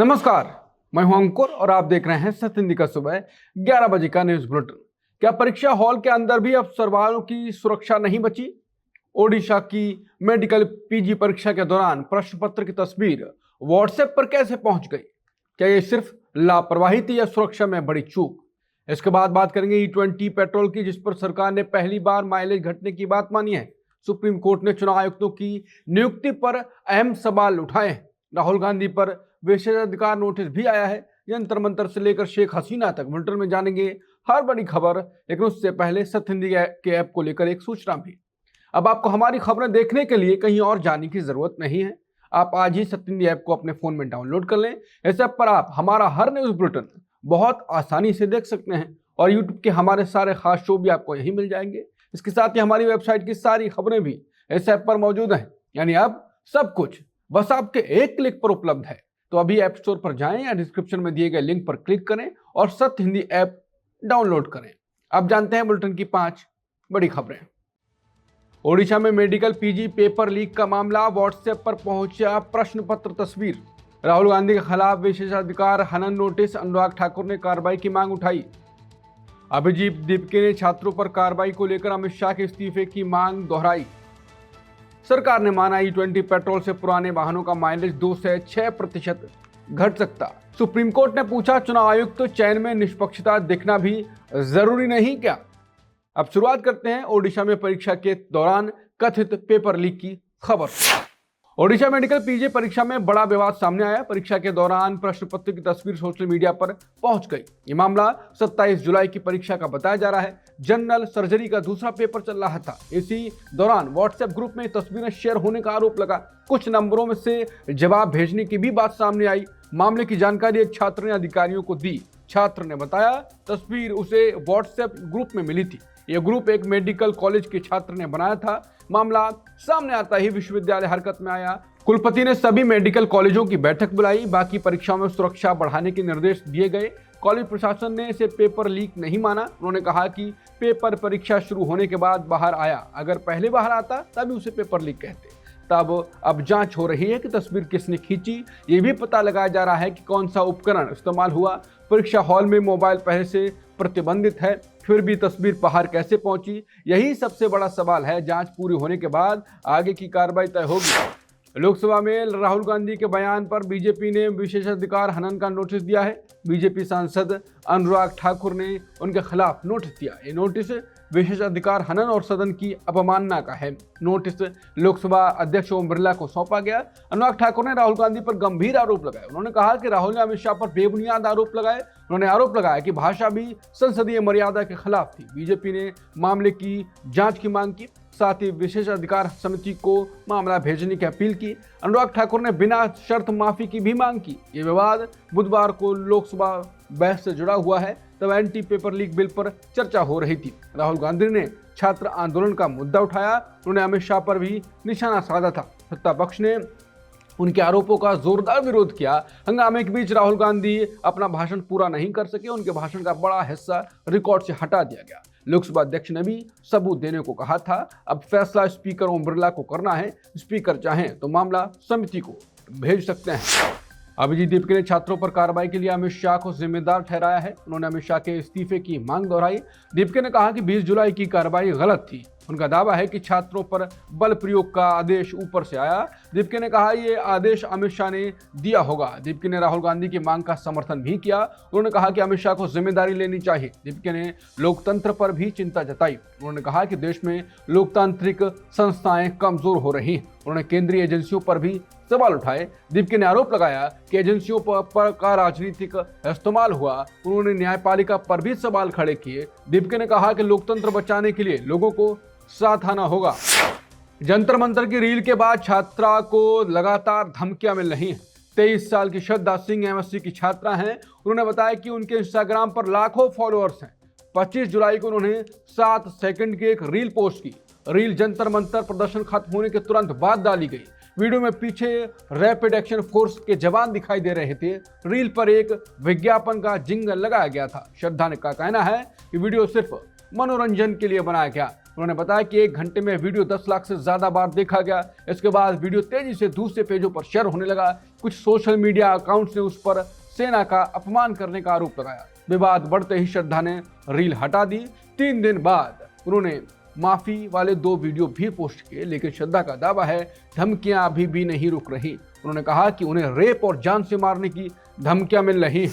नमस्कार, मैं हूं अंकुर और आप देख रहे हैं सत्य हिंदी का सुबह 11 बजे का न्यूज बुलेटिन। क्या परीक्षा हॉल के अंदर भी अब सवालों की सुरक्षा नहीं बची? ओडिशा की मेडिकल पीजी परीक्षा के दौरान प्रश्न पत्र की तस्वीर व्हाट्सएप पर कैसे पहुंच गई? क्या ये सिर्फ लापरवाही थी या सुरक्षा में बड़ी चूक? इसके बाद बात करेंगे E20 पेट्रोल की, जिस पर सरकार ने पहली बार माइलेज घटने की बात मानी है। सुप्रीम कोर्ट ने चुनाव आयुक्तों की नियुक्ति पर अहम सवाल उठाए हैं। राहुल गांधी पर विशेषाधिकार नोटिस भी आया है। जंतर मंतर से लेकर शेख हसीना तक बुलेटिन में जानेंगे हर बड़ी खबर, लेकिन उससे पहले सत्य हिंदी के ऐप को लेकर एक सूचना भी। अब आपको हमारी खबरें देखने के लिए कहीं और जाने की जरूरत नहीं है। आप आज ही सत्य हिंदी ऐप को अपने फोन में डाउनलोड कर लें। इस ऐप पर आप हमारा हर न्यूज बुलेटिन बहुत आसानी से देख सकते हैं और यूट्यूब के हमारे सारे खास शो भी आपको यहीं मिल जाएंगे। इसके साथ ही हमारी वेबसाइट की सारी खबरें भी इस ऐप पर मौजूद हैं। यानी अब सब कुछ बस आपके एक क्लिक पर उपलब्ध है। तो अभी ऐप स्टोर पर जाएं या डिस्क्रिप्शन में दिए गए लिंक पर क्लिक करें और सत्य हिंदी ऐप डाउनलोड करें। अब जानते हैं बुलेटिन की 5 बड़ी खबरें। ओडिशा में मेडिकल पीजी पेपर लीक का मामला, व्हाट्सएप पर पहुंचा प्रश्न पत्र तस्वीर। राहुल गांधी के खिलाफ विशेषाधिकार हनन नोटिस, अनुराग ठाकुर ने कार्रवाई की मांग उठाई। अभिजीत दीपके ने छात्रों पर कार्रवाई को लेकर अमित शाह के इस्तीफे की मांग दोहराई। सरकार ने माना E20 पेट्रोल से पुराने वाहनों का माइलेज 2 से 6% घट सकता। सुप्रीम कोर्ट ने पूछा, चुनाव आयुक्त चयन में निष्पक्षता दिखना भी जरूरी नहीं क्या? अब शुरुआत करते हैं ओडिशा में परीक्षा के दौरान कथित पेपर लीक की खबर। ओडिशा मेडिकल पीजी परीक्षा में बड़ा विवाद सामने आया। परीक्षा के दौरान प्रश्न पत्र की तस्वीर सोशल मीडिया पर पहुंच गई। ये मामला 27 जुलाई की परीक्षा का बताया जा रहा है। जनरल सर्जरी का दूसरा पेपर चल रहा था। इसी दौरान व्हाट्सएप ग्रुप में तस्वीरें शेयर होने का आरोप लगा। कुछ नंबरों में से जवाब भेजने की भी बात सामने आई। मामले की जानकारी एक छात्र ने अधिकारियों को दी। छात्र ने बताया तस्वीर उसे व्हाट्सएप ग्रुप में मिली थी। यह ग्रुप एक मेडिकल कॉलेज के छात्र ने बनाया था। मामला सामने आता ही विश्वविद्यालय हरकत में आया। कुलपति ने सभी मेडिकल कॉलेजों की बैठक बुलाई। बाकी परीक्षाओं में सुरक्षा बढ़ाने के निर्देश दिए गए। कॉलेज प्रशासन ने इसे पेपर लीक नहीं माना। उन्होंने कहा कि पेपर परीक्षा शुरू होने के बाद बाहर आया। अगर पहले बाहर आता तभी उसे पेपर लीक कहते। तब अब जांच हो रही है कि तस्वीर किसने खींची। ये भी पता लगाया जा रहा है कि कौन सा उपकरण इस्तेमाल हुआ। परीक्षा हॉल में मोबाइल पहले से प्रतिबंधित है, फिर भी तस्वीर बाहर कैसे पहुंची? यही सबसे बड़ा सवाल है। जांच पूरी होने के बाद आगे की कार्रवाई तय होगी। लोकसभा में राहुल गांधी के बयान पर बीजेपी ने विशेषाधिकार हनन का नोटिस दिया है। बीजेपी सांसद अनुराग ठाकुर ने उनके खिलाफ नोटिस दिया। ये नोटिस विशेषाधिकार हनन और सदन की अपमानना का है। नोटिस लोकसभा अध्यक्ष ओम बिरला को सौंपा गया। अनुराग ठाकुर ने राहुल गांधी पर गंभीर आरोप लगाए। उन्होंने कहा कि राहुल ने अमित शाह पर बेबुनियाद आरोप लगाए। उन्होंने आरोप लगाया कि भाषा भी संसदीय मर्यादा के खिलाफ थी। बीजेपी ने मामले की जांच की मांग की। साथ ही विशेषाधिकार समिति को मामला भेजने की अपील की। अनुराग ठाकुर ने बिना शर्त माफी की भी मांग की। ये विवाद बुधवार को लोकसभा बहस से जुड़ा हुआ है। तब एंटी पेपर लीक बिल पर चर्चा हो रही थी। राहुल गांधी ने छात्र आंदोलन का मुद्दा उठाया। उन्होंने अमित शाह पर भी निशाना साधा था। सत्ता पक्ष ने उनके आरोपों का जोरदार विरोध किया। हंगामे के बीच राहुल गांधी अपना भाषण पूरा नहीं कर सके। उनके भाषण का बड़ा हिस्सा रिकॉर्ड से हटा दिया गया। लोकसभा अध्यक्ष ने भी सबूत देने को कहा था। अब फैसला स्पीकर ओम बिरला को करना है। स्पीकर चाहें तो मामला समिति को भेज सकते हैं। अभिजीत दीपके ने छात्रों पर कार्रवाई के लिए अमित शाह को जिम्मेदार ठहराया है। उन्होंने अमित शाह के इस्तीफे की मांग दोहराई। दीपके ने कहा कि 20 जुलाई की कार्रवाई गलत थी। उनका दावा है कि छात्रों पर बल प्रयोग का आदेश ऊपर से आया। दीपके ने कहा ये आदेश अमित शाह ने दिया होगा। दीपके ने राहुल गांधी की मांग का समर्थन भी किया। उन्होंने कहा कि अमित शाह को जिम्मेदारी लेनी चाहिए। दीपके ने लोकतंत्र पर भी चिंता जताई। उन्होंने कहा कि देश में लोकतांत्रिक संस्थाएं कमजोर हो रही हैं। उन्होंने केंद्रीय एजेंसियों पर भी सवाल उठाए। दीपके ने आरोप लगाया कि एजेंसियों पर का राजनीतिक इस्तेमाल हुआ। उन्होंने न्यायपालिका पर भी सवाल खड़े किए। दीपके ने कहा कि लोकतंत्र बचाने के लिए लोगों को साथ आना होगा। जंतर मंतर की रील के बाद छात्रा को लगातार धमकियां मिल रही हैं। 23 साल की श्रद्धा सिंह MSc की छात्रा हैं। उन्होंने बताया कि उनके इंस्टाग्राम पर लाखों फॉलोअर्स हैं। 25 जुलाई को उन्होंने 7 सेकंड की एक रील पोस्ट की। रील जंतर मंतर प्रदर्शन खत्म होने के तुरंत बाद डाली गई। वीडियो में पीछे रैपिड एक्शन फोर्स के जवान दिखाई दे रहे थे। रील पर एक विज्ञापन का जिंगल लगाया गया था। श्रद्धा का कहना है कि वीडियो सिर्फ मनोरंजन के लिए बनाया गया। उन्होंने बताया कि 1 घंटे में वीडियो 10 लाख से ज्यादा बार देखा गया। इसके बाद वीडियो तेजी से दूसरे पेजों पर शेयर होने लगा। कुछ सोशल मीडिया अकाउंट्स ने उस पर सेना का अपमान करने का आरोप लगाया। विवाद बढ़ते ही श्रद्धा ने रील हटा दी। 3 दिन बाद उन्होंने माफी वाले 2 वीडियो भी पोस्ट किए, लेकिन श्रद्धा का दावा है धमकियां अभी भी नहीं रुक रही। उन्होंने कहा कि उन्हें रेप और जान से मारने की धमकियां मिल रही।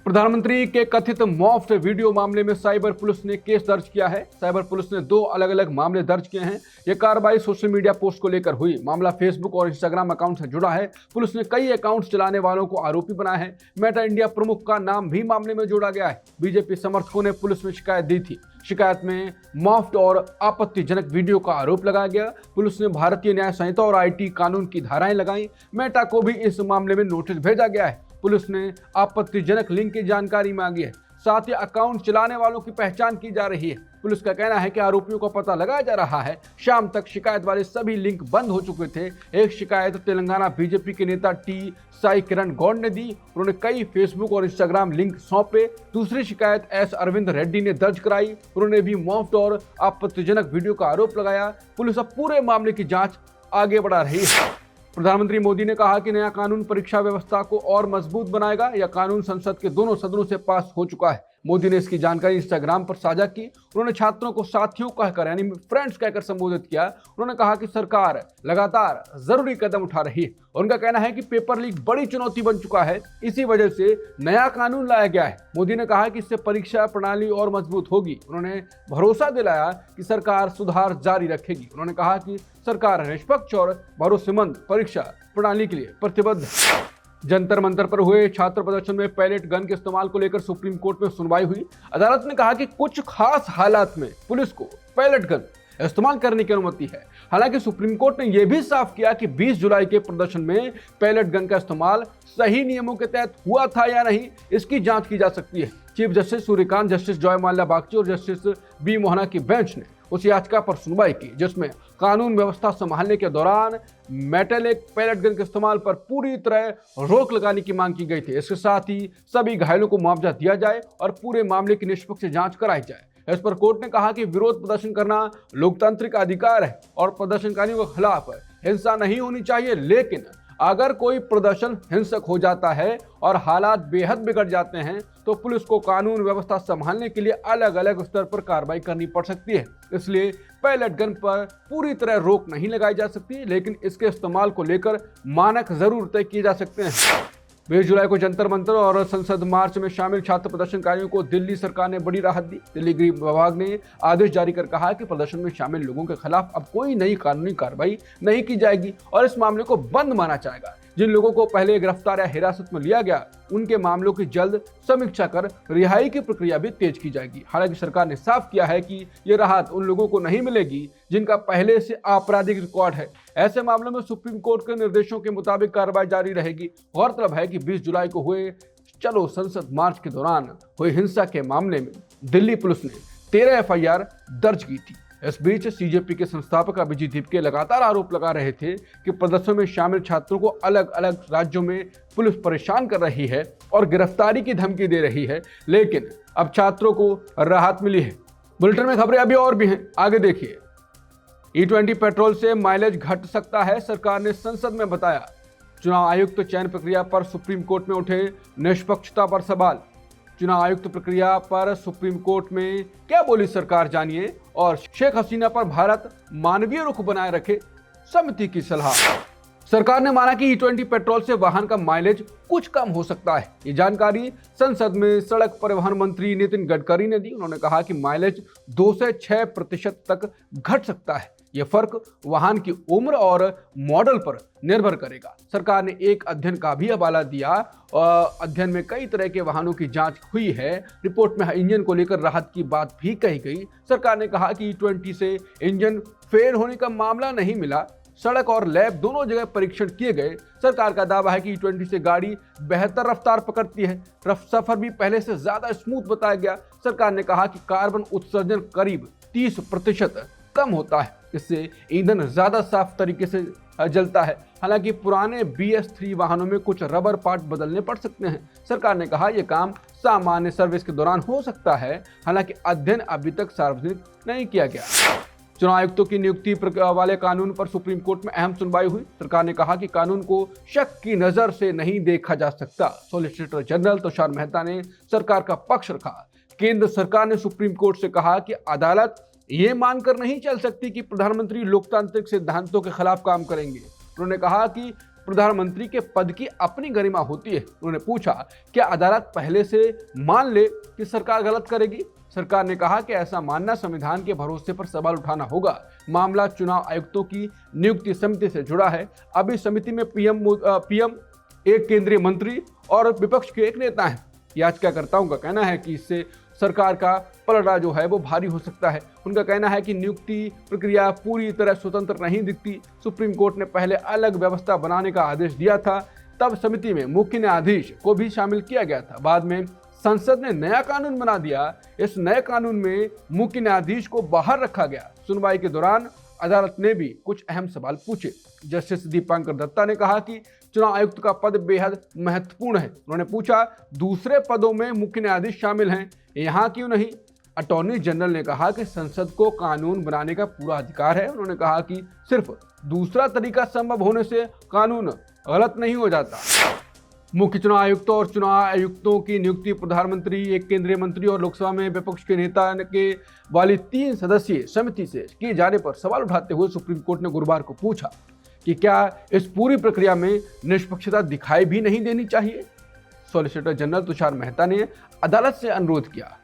प्रधानमंत्री के कथित मॉफ्ट वीडियो मामले में साइबर पुलिस ने केस दर्ज किया है। साइबर पुलिस ने 2 अलग अलग मामले दर्ज किए हैं। यह कार्रवाई सोशल मीडिया पोस्ट को लेकर हुई। मामला फेसबुक और इंस्टाग्राम अकाउंट से जुड़ा है। पुलिस ने कई अकाउंट्स चलाने वालों को आरोपी बनाया है। मेटा इंडिया प्रमुख का नाम भी मामले में जोड़ा गया है। बीजेपी समर्थकों ने पुलिस में शिकायत दी थी। शिकायत में मॉफ्ट और आपत्तिजनक वीडियो का आरोप लगाया गया। पुलिस ने भारतीय न्याय संहिता और IT कानून की धाराएं लगाई। मेटा को भी इस मामले में नोटिस भेजा गया है। पुलिस ने आपत्तिजनक लिंक की जानकारी मांगी है। साथ ही अकाउंट चलाने वालों की पहचान की जा रही है। पुलिस का कहना है कि आरोपियों का पता लगाया जा रहा है। शाम तक शिकायत वाले सभी लिंक बंद हो चुके थे। एक शिकायत तेलंगाना बीजेपी के नेता T साई किरण गौड़ ने दी। उन्होंने कई फेसबुक और इंस्टाग्राम लिंक सौंपे। दूसरी शिकायत S अरविंद रेड्डी ने दर्ज कराई। उन्होंने भी मॉफ्ट और आपत्तिजनक वीडियो का आरोप लगाया। पुलिस अब पूरे मामले की जांच आगे बढ़ा रही है। प्रधानमंत्री मोदी ने कहा कि नया कानून परीक्षा व्यवस्था को और मजबूत बनाएगा। यह कानून संसद के दोनों सदनों से पास हो चुका है। मोदी ने इसकी जानकारी इंस्टाग्राम पर साझा की। उन्होंने छात्रों को साथियों कहकर यानी फ्रेंड्स कहकर संबोधित किया। उन्होंने कहा कि सरकार लगातार जरूरी कदम उठा रही है। उनका कहना है कि पेपर लीक बड़ी चुनौती बन चुका है। इसी वजह से नया कानून लाया गया है। मोदी ने कहा कि इससे परीक्षा प्रणाली और मजबूत होगी। उन्होंने भरोसा दिलाया कि सरकार सुधार जारी रखेगी। उन्होंने कहा कि सरकार निष्पक्ष और भरोसेमंद परीक्षा प्रणाली के लिए प्रतिबद्ध है। जंतर मंतर पर हुए छात्र प्रदर्शन में पैलेट गन के इस्तेमाल को लेकर सुप्रीम कोर्ट में सुनवाई हुई। अदालत ने कहा कि कुछ खास हालात में पुलिस को पैलेट गन इस्तेमाल करने की अनुमति है। हालांकि सुप्रीम कोर्ट ने यह भी साफ किया कि 20 जुलाई के प्रदर्शन में पैलेट गन का इस्तेमाल सही नियमों के तहत हुआ था या नहीं, इसकी जांच की जा सकती है। Chief justice Suryakant, justice Joy Mallya Bagchi और जस्टिस बी मोहना की बेंच ने उस याचिका पर सुनवाई की जिसमें कानून व्यवस्था संभालने के दौरान मेटेलिक पैलेट गन के इस्तेमाल पर पूरी तरह रोक लगाने की मांग की गई थी। इसके साथ ही सभी घायलों को मुआवजा दिया जाए और पूरे मामले की निष्पक्ष जांच कराई जाए। इस पर कोर्ट ने कहा कि विरोध प्रदर्शन करना लोकतांत्रिक अधिकार है और प्रदर्शनकारियों के खिलाफ हिंसा नहीं होनी चाहिए, लेकिन अगर कोई प्रदर्शन हिंसक हो जाता है और हालात बेहद बिगड़ जाते हैं तो पुलिस को कानून व्यवस्था संभालने के लिए अलग अलग स्तर पर कार्रवाई करनी पड़ सकती है। इसलिए पैलेट गन पर पूरी तरह रोक नहीं लगाई जा सकती, लेकिन इसके इस्तेमाल को लेकर मानक जरूर तय किए जा सकते हैं। 20 जुलाई को जंतर मंतर और संसद मार्च में शामिल छात्र प्रदर्शनकारियों को दिल्ली सरकार ने बड़ी राहत दी। दिल्ली गृह विभाग ने आदेश जारी कर कहा कि प्रदर्शन में शामिल लोगों के खिलाफ अब कोई नई कानूनी कार्रवाई नहीं की जाएगी और इस मामले को बंद माना जाएगा। जिन लोगों को पहले गिरफ्तार या हिरासत में लिया गया उनके मामलों की जल्द समीक्षा कर रिहाई की प्रक्रिया भी तेज की जाएगी। हालांकि सरकार ने साफ किया है कि ये राहत उन लोगों को नहीं मिलेगी जिनका पहले से आपराधिक रिकॉर्ड है। ऐसे मामलों में सुप्रीम कोर्ट के निर्देशों के मुताबिक कार्रवाई जारी रहेगी। गौरतलब है कि 20 जुलाई को हुए चलो संसद मार्च के दौरान हुई हिंसा के मामले में दिल्ली पुलिस ने 13 FIR दर्ज की थी। इस बीच CJP के संस्थापक अभिजीत दीपके लगातार आरोप लगा रहे थे कि प्रदर्शन में शामिल छात्रों को अलग अलग राज्यों में पुलिस परेशान कर रही है और गिरफ्तारी की धमकी दे रही है, लेकिन अब छात्रों को राहत मिली है। बुलेटिन में खबरें अभी और भी हैं, आगे देखिए। E20 पेट्रोल से माइलेज घट सकता है, सरकार ने संसद में बताया। चुनाव आयुक्त चयन प्रक्रिया पर सुप्रीम कोर्ट में उठे निष्पक्षता पर सवाल। चुनाव आयुक्त प्रक्रिया पर सुप्रीम कोर्ट में क्या बोली सरकार, जानिए। और शेख हसीना पर भारत मानवीय रुख बनाए रखे, समिति की सलाह। सरकार ने माना कि E20 पेट्रोल से वाहन का माइलेज कुछ कम हो सकता है। ये जानकारी संसद में सड़क परिवहन मंत्री नितिन गडकरी ने दी। उन्होंने कहा कि माइलेज 2 से 6% तक घट सकता है। यह फर्क वाहन की उम्र और मॉडल पर निर्भर करेगा। सरकार ने एक अध्ययन का भी हवाला दिया। अध्ययन में कई तरह के वाहनों की जांच हुई है। रिपोर्ट में इंजन को लेकर राहत की बात भी कही गई। सरकार ने कहा कि E20 से इंजन फेल होने का मामला नहीं मिला। सड़क और लैब दोनों जगह परीक्षण किए गए। सरकार का दावा है कि E20 से गाड़ी बेहतर रफ्तार पकड़ती है। सफर भी पहले से ज्यादा स्मूथ बताया गया। सरकार ने कहा कि कार्बन उत्सर्जन करीब 30% कम होता है। इससे ईंधन ज्यादा साफ तरीके से जलता है। हालांकि पुराने BS3 वाहनों में कुछ रबर पार्ट बदलने पड़ सकते हैं। सरकार ने कहा यह काम सामान्य सर्विस के दौरान हो सकता है। हालांकि अध्ययन अभी तक सार्वजनिक नहीं किया गया। चुनाव आयुक्तों की नियुक्ति वाले कानून पर सुप्रीम कोर्ट में अहम सुनवाई हुई। सरकार ने कहा कि कानून को शक की नजर से नहीं देखा जा सकता। सॉलिसिटर जनरल तुषार मेहता ने सरकार का पक्ष रखा। केंद्र सरकार ने सुप्रीम कोर्ट से कहा कि अदालत ये मानकर नहीं चल सकती कि प्रधानमंत्री लोकतांत्रिक सिद्धांतों के खिलाफ काम करेंगे। उन्होंने कहा कि प्रधानमंत्री के पद की अपनी गरिमा होती है। उन्होंने पूछा क्या अदालत पहले से मान ले कि सरकार गलत करेगी। सरकार ने कहा कि ऐसा मानना संविधान के भरोसे पर सवाल उठाना होगा। मामला चुनाव आयुक्तों की नियुक्ति समिति से जुड़ा है। अभी समिति में पीएम, एक केंद्रीय मंत्री और विपक्ष के एक नेता हैं। याचिकाकर्ताओं का कहना है कि इससे सरकार का पलड़ा जो है वो भारी हो सकता है। उनका कहना है कि नियुक्ति प्रक्रिया पूरी तरह स्वतंत्र नहीं दिखती। सुप्रीम कोर्ट ने पहले अलग व्यवस्था बनाने का आदेश दिया था, तब समिति में मुख्य न्यायाधीश को भी शामिल किया गया था। बाद में संसद ने नया कानून बना दिया। इस नए कानून में मुख्य न्यायाधीश को बाहर रखा गया। सुनवाई के दौरान अदालत ने भी कुछ अहम सवाल पूछे। जस्टिस दीपांकर दत्ता ने कहा कि चुनाव आयुक्त का पद बेहद महत्वपूर्ण है। उन्होंने पूछा दूसरे पदों में मुख्य न्यायाधीश शामिल हैं, यहाँ क्यों नहीं। अटॉर्नी जनरल ने कहा कि संसद को कानून बनाने का पूरा अधिकार है। उन्होंने कहा कि सिर्फ दूसरा तरीका संभव होने से कानून गलत नहीं हो जाता। मुख्य चुनाव आयुक्तों और चुनाव आयुक्तों की नियुक्ति प्रधानमंत्री, एक केंद्रीय मंत्री और लोकसभा में विपक्ष के नेता के वाली 3 सदस्यीय समिति से किए जाने पर सवाल उठाते हुए सुप्रीम कोर्ट ने गुरुवार को पूछा कि क्या इस पूरी प्रक्रिया में निष्पक्षता दिखाई भी नहीं देनी चाहिए। सॉलिसिटर जनरल तुषार मेहता ने अदालत से अनुरोध किया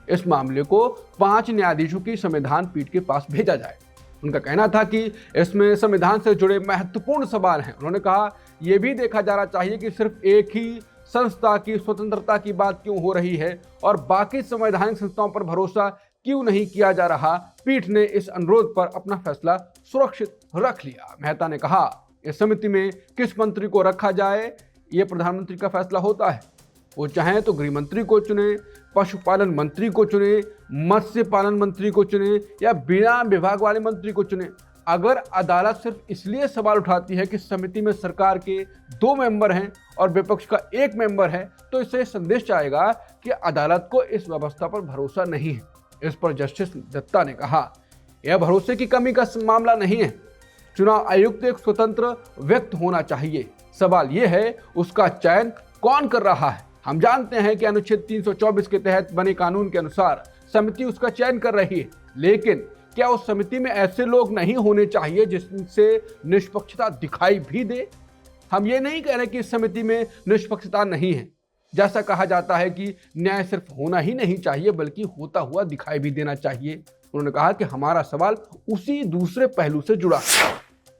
इस मामले को 5 न्यायाधीशों की संविधान पीठ के पास भेजा जाए। उनका कहना था कि इसमें संविधान से जुड़े महत्वपूर्ण सवाल हैं। उन्होंने कहा यह भी देखा जाना चाहिए कि सिर्फ एक ही संस्था की स्वतंत्रता की बात क्यों हो रही है और बाकी संवैधानिक संस्थाओं पर भरोसा क्यों नहीं किया जा रहा। पीठ ने इस अनुरोध पर अपना फैसला सुरक्षित रख लिया। मेहता ने कहा इस समिति में किस मंत्री को रखा जाए ये प्रधानमंत्री का फैसला होता है। वो चाहें तो गृह मंत्री को चुने, पशुपालन मंत्री को चुने, मत्स्य पालन मंत्री को चुने या बिना विभाग वाले मंत्री को चुने। अगर अदालत सिर्फ इसलिए सवाल उठाती है कि समिति में सरकार के 2 मेंबर हैं और विपक्ष का 1 मेंबर है, तो इससे संदेश जाएगा कि अदालत को इस व्यवस्था पर भरोसा नहीं है। इस पर जस्टिस दत्ता ने कहा यह भरोसे की कमी का मामला नहीं है। चुनाव आयुक्त एक स्वतंत्र व्यक्ति होना चाहिए। सवाल यह है उसका चयन कौन कर रहा है। हम जानते हैं कि अनुच्छेद 324 के तहत बने कानून के अनुसार समिति उसका चयन कर रही है, लेकिन क्या उस समिति में ऐसे लोग नहीं होने चाहिए जिनसे निष्पक्षता दिखाई भी दे। हम ये नहीं कह रहे कि इस समिति में निष्पक्षता नहीं है। जैसा कहा जाता है कि न्याय सिर्फ होना ही नहीं चाहिए बल्कि होता हुआ दिखाई भी देना चाहिए। उन्होंने कहा कि हमारा सवाल उसी दूसरे पहलू से जुड़ा है।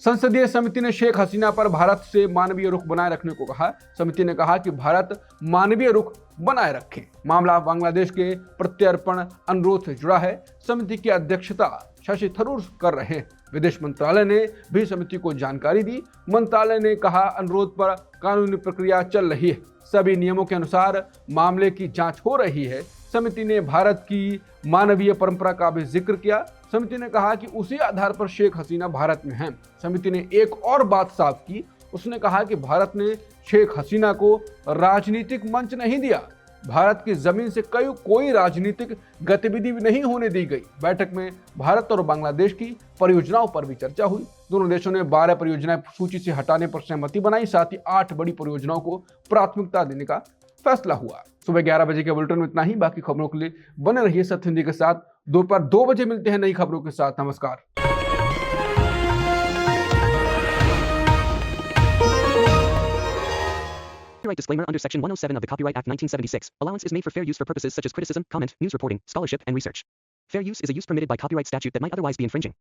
संसदीय समिति ने शेख हसीना पर भारत से मानवीय रुख बनाए रखने को कहा। समिति ने कहा कि भारत मानवीय रुख बनाए रखे। मामला बांग्लादेश के प्रत्यर्पण अनुरोध से जुड़ा है। समिति की अध्यक्षता शशि थरूर कर रहे हैं। विदेश मंत्रालय ने भी समिति को जानकारी दी। मंत्रालय ने कहा अनुरोध पर कानूनी प्रक्रिया चल रही है। सभी नियमों के अनुसार मामले की जांच हो रही है। समिति ने भारत की मानवीय परंपरा का भी जिक्र किया। समिति ने कहा कि उसी आधार पर शेख हसीना भारत में हैं। समिति ने एक और बात साफ की। उसने कहा कि भारत ने शेख हसीना को राजनीतिक मंच नहीं दिया। भारत की जमीन से कोई राजनीतिक गतिविधि नहीं होने दी गई। बैठक में भारत और बांग्लादेश की परियोजनाओं पर भी चर्चा हुई। दोनों देशों ने 12 परियोजनाएं सूची से हटाने पर सहमति बनाई। साथ ही 8 बड़ी परियोजनाओं को प्राथमिकता देने का फैसला हुआ। सुबह 11 बजे के बुलेटिन में इतना ही। बाकी खबरों के लिए बने रहिए सत्य हिंदी के साथ। दोपहर 2 बजे मिलते हैं नई खबरों के साथ। नमस्कार। Copyright disclaimer under Section 107 of the Copyright Act 1976. Allowance is made for fair use for purposes such as criticism, comment, news reporting, scholarship, and research. Fair use is a use permitted by copyright statute that might otherwise be infringing.